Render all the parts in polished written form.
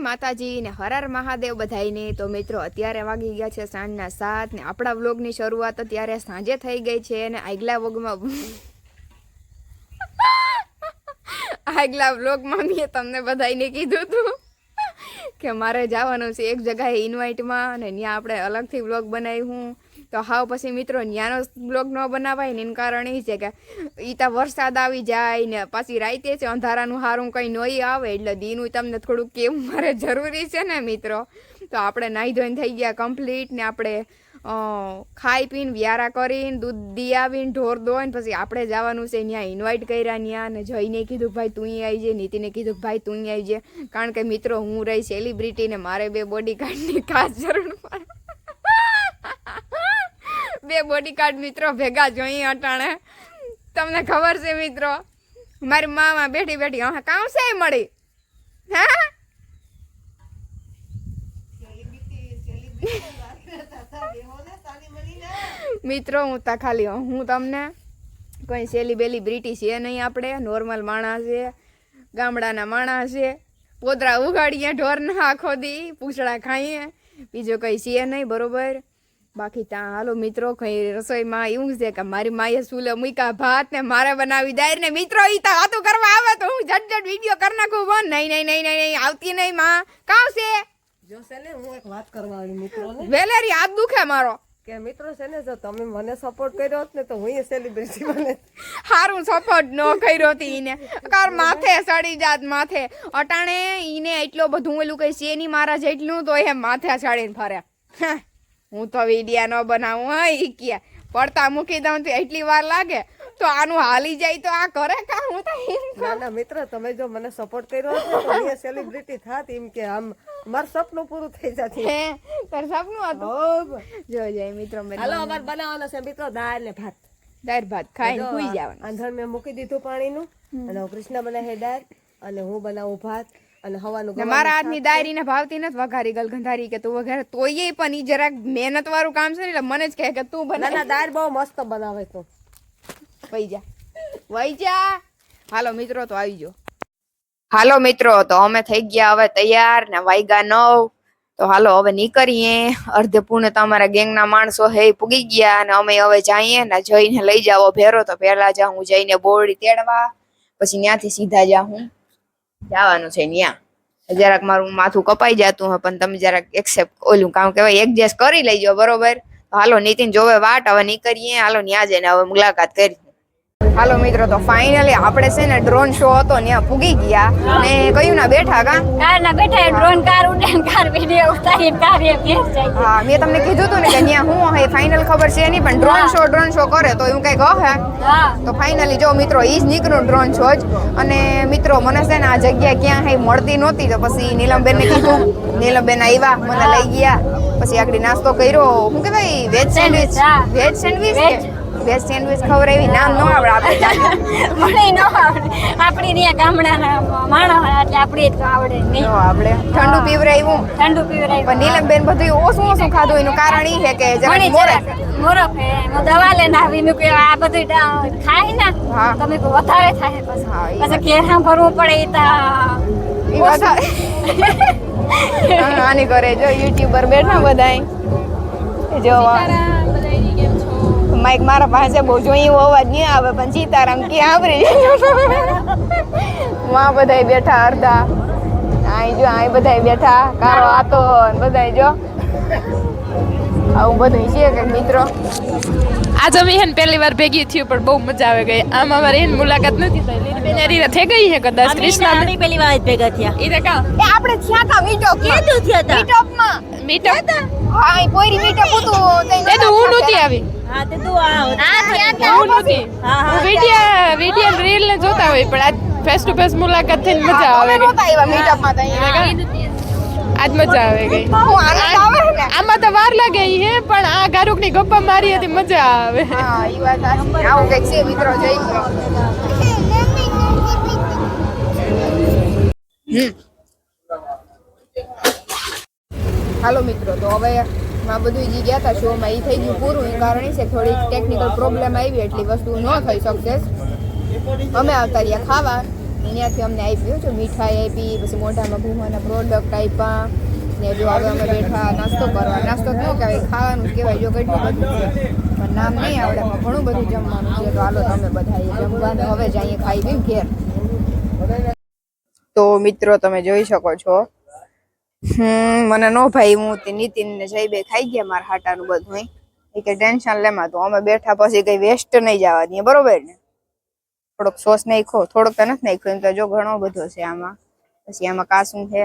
માતાજી ને હર હર મહાદેવ બધાઈને. તો મિત્રો અત્યારે વાગી ગયા છે સાંજના 7 ને આપણા વ્લોગની શરૂઆત અત્યારે સાંજે થઈ ગઈ છે અને આગલા વ્લોગમાં મેં તમને બધાઈને કીધું હતું કે મારે જવાનું છે એક જગ્યાએ ઇન્વાઇટમાં અને ત્યાં આપણે અલગથી વ્લોગ બનાવ્યું. તો હાવ પછી મિત્રો ત્યાંનો બ્લોગ ન બનાવાય ને એનું કારણ એ છે કે ત્યાં વરસાદ આવી જાય ને પાછી રાતે છે અંધારાનું સારું કંઈ નહીં આવે એટલે દીનું તમને થોડુંક કેવું મારે જરૂરી છે ને મિત્રો. તો આપણે નાહી ધોઈને થઈ ગયા કમ્પ્લીટ ને આપણે ખાઈ પીને વ્યારા કરીને દૂધ દી આવીને ઢોર ધોઈને પછી આપણે જવાનું છે ત્યાં ઇન્વાઇટ કર્યા ત્યાં ને જઈને કીધું ભાઈ તું આવી જાય, નીતિને કીધું ભાઈ તું આવી જાય, કારણ કે મિત્રો હું રહી સેલિબ્રિટી ને મારે 2 બોડીગાર્ડની ખાસ જરૂર પડે. 2 બોડીગાર્ડ મિત્રો ભેગા જોઈએ અટાણે. તમને ખબર છે મિત્રો મારી મામા બેઠી બેઠી હા કામ છે મળી હા મિત્રો હું તા ખાલી હું તમને કોઈ સેલિબ્રિટી છે નહીં, આપણે નોર્મલ માણસ છે, ગામડાના માણસ છે, પોદરા ઉગાડીએ ઢોરના આખો દી પૂછડા ખાઈએ, બીજો કંઈ છે નહીં બરોબર. બાકી ત્યાં હાલો મિત્રો કઈ રસોઈમાં એવું છે કે મારી માએ સુલે મૂકા ભાત ને મારે બનાવી દાયર ને મિત્રો ઈ તો વાતું કરવા આવે તો હું ઝટ વિડીયો કરી નાખું. પણ નહીં આવતી નહીં માં કામ છે જો છે ને હું એક વાત કરવાની મિત્રો ને વેલેરી હાથ દુખે મારો કે મિત્રો છે ને જો તમે મને સપોર્ટ કર્યો હોત ને તો હું સેલિબ્રિટી બને. હારું સપોર્ટ ન કર્યો હતી ઈને કાર માથે સડી જાત માથે અટાણે ઈને એટલો બધું એલું કઈ છે નહીં મારા જેટલું તો એ માથે સડીને ફરે. હું તો વિડિયા ન બનાવું હા ઈ કે પડતા મૂકી દઉં તો એટલી વાર લાગે તો આનું હાલી જાય તો આ કરે કા હું તો ના મિત્ર તમે જો મને સપોર્ટ કર્યો હોત ને તો હું સેલિબ્રિટી થાત એમ કે આમ મારું સપનું પૂરું થઈ જાત. હે તાર સપનું હતું જો જાય મિત્રો મેં હાલો અમાર બનાવવાનો છે મિત્રો દાળ ને ભાત. દાળ ભાત ખાઈને સુઈ જવાનું. આંધણ મેં મૂકી દીધું પાણીનું અને કૃષ્ણ બનાવે દાળ અને હું બનાવું ભાત અને હવાનું. મારા હાથની દાયરી ને ભાવતી નથી વઘારી ગલગંધારી કે તું વઘારે તોય પણ ઈ જરાક મહેનત વાળું કામ છે ને એટલે મને જ કહે કે તું બના દાળ બહુ મસ્ત બનાવે તો વઈ જા. હાલો મિત્રો તો આવી જો. હાલો મિત્રો તો અમે થઈ ગયા હવે તૈયાર ને વાગ્યા 9 તો હાલો હવે નીકળીએ. અર્ધે પૂર્ણ તો અમારા ગેંગના માણસો હે પૂગી ગયા અને અમે હવે જઈએ ને જઈને લઈ જાવો ભેરો. તો પહેલા જા હું જઈને બોરડી તેડવા પછી ત્યાંથી સીધા જા હું જવાનું છે ત્યાં. જરાક મારું માથું કપાઈ જતું હોય પણ તમે જરાક એક્સેપ્ટ ઓલું કામ કહેવાય એડજસ્ટ કરી લેજો બરોબર. હાલો નીતિન જોવે વાટ હવે નીકળીએ. હાલો ત્યાં જઈને હવે મુલાકાત કરી. હાલો મિત્રો તો ફાઇનલી આપણે છે ને ડ્રોન શો હતો ત્યાં પૂગી ગયા ને કયું ના બેઠા કાર ના બેઠા ડ્રોન કાર ઉડે કાર વિડિયો ઉતારી કાર એ બેસ જાય. હા મેં તમને કીધું હતું ને કે ત્યાં હું હે ફાઇનલ ખબર છે નહીં પણ ડ્રોન શો કરે તો એવું કઈ કહે. હા તો ફાઇનલી જો મિત્રો ઈ જ નીકળ્યું ડ્રોન શો જ. અને મિત્રો મને છે ને આ જગ્યા ક્યાં હે મળતી નહોતી તો પછી નીલમબેન ને કીધું, નીલમબેન આવ્યા મને લઈ ગયા. પછી આગળ નાસ્તો કર્યો શું કહેવાય વેજ સેન્ડવિચ વેજ સેન્ડવિચ ખવડાવી નામ ન આવડે આપણે મને ન આવડે આપણી ને ગામડાના માણસ એટલે આપણે તો આવડે નહીં આપણે ઠંડુ પીવરાયું પણ નીલમબેન બધું ઓછું ખાધું એનું કારણ એ છે કે મોરફ હે હું દવા લઈને આવી મેં કે આ બધું ખાય ને તમે વધારે થાય પછી ઘેર ભરવું પડે એ આની કરે જો યુટ્યુબર બેઠા બધાય જો માઈક મારા પાસે બહુ જોઈએ એવો અવાજ નહીં આવે પણ સીતારામ કે આવરી માં બધાય બેઠા અડધા અહીં જો અહીં બધાય બેઠા કારો આતો બધાય જો આવું બધું છે કે મિત્રો આજ અમે હેન પહેલી વાર ભેગી થયું પણ બહુ મજા આવે ગઈ. આમ અમારે એન મુલાકાત નથી થઈ. લીલીબેન રીરા થઈ ગઈ છે કદાચ કૃષ્ણ પહેલી વાર ભેગા થયા ઈ તો કા એ આપણે થયા તા મીટઅપ કેદું થયા તા મીટઅપ હા એ પોરી મીટઅપ હતું એ તો હું નહોતી આવી. હા તે તું હું નહોતી. હું વિડિયો રીલ ને જોતા હોય પણ આજ ફેસ ટુ ફેસ મુલાકાત થઈને મજા આવે ગઈ. નહોતા આવ્યા મીટઅપ માં આજ મજા આવે ગઈ. આમાં તો વાર લાગે હે પણ આ ગારુક ની ગપ્પા મારી હતી મજા આવે. હા ઈ વાત સાચી. આવું કઈક છે મિત્રો જઈ હાલો મિત્રો તો હવે માં બધું જી ગયા હતા શોમાં એ થઈ ગયું પૂરું. એ કારણ છે થોડી ટેકનિકલ પ્રોબ્લેમ આવી એટલી વસ્તુ ન થઈ સક્સેસ. અમે આવતા રહ્યા ખાવા ત્યાંથી અમને આપ્યું છે મીઠાઈ આપી, પછી મોઢામાં ભૂમાના પ્રોડક્ટ આપ્યા ને જો હવે અમે બેઠા નાસ્તો કરવા. નાસ્તો ન કહેવાય, ખાવાનું જ કહેવાય. જો કેટલું બધું છે પણ નામ નહીં આવડે, પણ ઘણું બધું જમવાનું છે. તો હાલો તમે બધા જમવાનું હવે જ અહીંયા ખાઈ પીને ઘેર. તો મિત્રો તમે જોઈ શકો છો મને નો ભાઈ, હું નીતિન ને જયબે ખાઈ ગયા મારા હાટાનું બધું. એ કે ટેન્શન લેમાં તો અમે બેઠા પછી કઈ વેસ્ટ નહીં જવા દઈએ, બરોબર ને? થોડોક સોસ નાખો, થોડોક તો નથી નાખ્યો, એમ તો જો ઘણો બધો છે આમાં. પછી આમાં કાસું છે,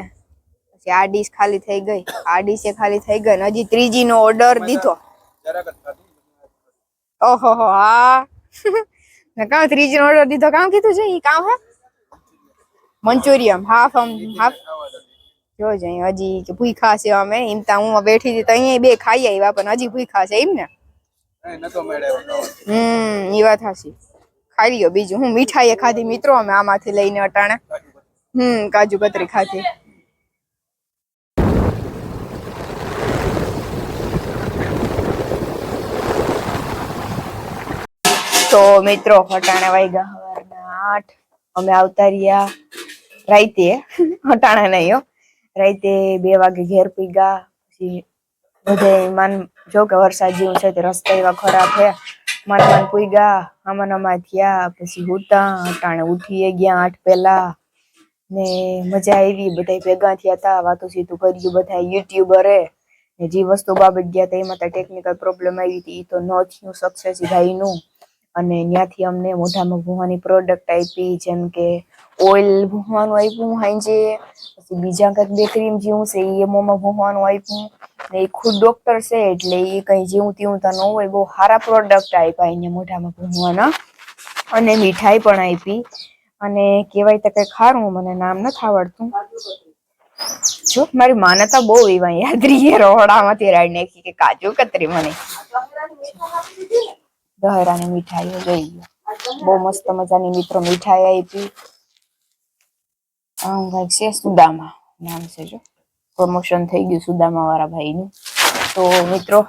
પછી આ ડીશ ખાલી થઈ ગઈ, આ ડીશ ખાલી થઈ ગઈ ને હજી ત્રીજી નો ઓર્ડર દીધો. ઓહો હા કામ ત્રીજી નો ઓર્ડર દીધો, કામ કીધું છે ઈ કામ હે મંચુરિયમ હાફ જો હજી કે ભૂખા છે અમે. એમ તા હું બેઠી હતી તો અહીંયા બે ખાઈ આવ્યા પણ હજી ભૂખા છે એમ ને. ઈ વાત હાચી. ખાઈ લ્યો. બીજું હું મીઠાઈ ખાધી મિત્રો અમે આમાંથી લઈને અટાણે. કાજુ કતરી ખાધી. તો મિત્રો અટાણે વાગ્યા સવારના 8. અમે આવતા રહ્યા રાઈતે, અટાણે નહીં હો, રાઈતે 2 વાગે ઘેર પૂગ્યા. પછી બધે માન જો કે વરસાદ જેવું છે તે રસ્તા એવા ખરાબ છે, માન પૂગ્યા. આમાં થયા પછી ઉઠા. અટાણે ઉઠીએ ગયા 8 પહેલા ને મજા આવી. બધા ભેગા થયા હતા, વાતો સીધું કર્યું. બધા યુટ્યુબરે ને જે વસ્તુ બાબત ગયા હતા એમાં ટેકનિકલ પ્રોબ્લેમ આવી હતી, તો નો થયું સક્સેસ ભાઈનું. અને ત્યાંથી અમને મોઢામાં ભૂવાની પ્રોડક્ટ આપી, જેમ કે ઓઇલ ભૂવાનું આપ્યું હાંજે, પછી બીજા કંઈક 2 ક્રીમ જેવું છે એ મોંમાં ભૂવાનું આપ્યું. ને એ ખુદ ડોક્ટર છે એટલે એ કઈ જેવું તેવું તો ન હોય, બહુ સારા પ્રોડક્ટ આપ્યા એને મોઢામાં ભૂવાના. અને મીઠાઈ પણ આપી. અને કહેવાય તો કઈ ખારું, મને નામ નથી આવડતું. જો મારી માને તો બહુ એવા યાદ રહીએ, રોહડામાંથી રાડ નાખી કે કાજુ કતરી. મને દહેરાની મીઠાઈઓ જોઈ બહુ મસ્ત મજાની મિત્રો મીઠાઈ આપી. કઈક છે સુદામા નામ છે, જો પ્રમોશન થઈ ગયું સુદામા વાળા ભાઈનું. તો મિત્રો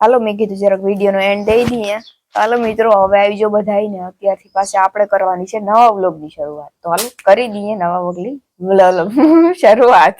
હાલો મેં કીધું જરાક વિડીયો નો એન્ડ દઈ દઈએ. હાલો મિત્રો હવે આવી જો બધા ને અત્યારથી પાછી આપણે કરવાની છે નવા વ્લોગ ની શરૂઆત. તો હાલો કરી દઈએ નવા વ્લોગ ની શરૂઆત.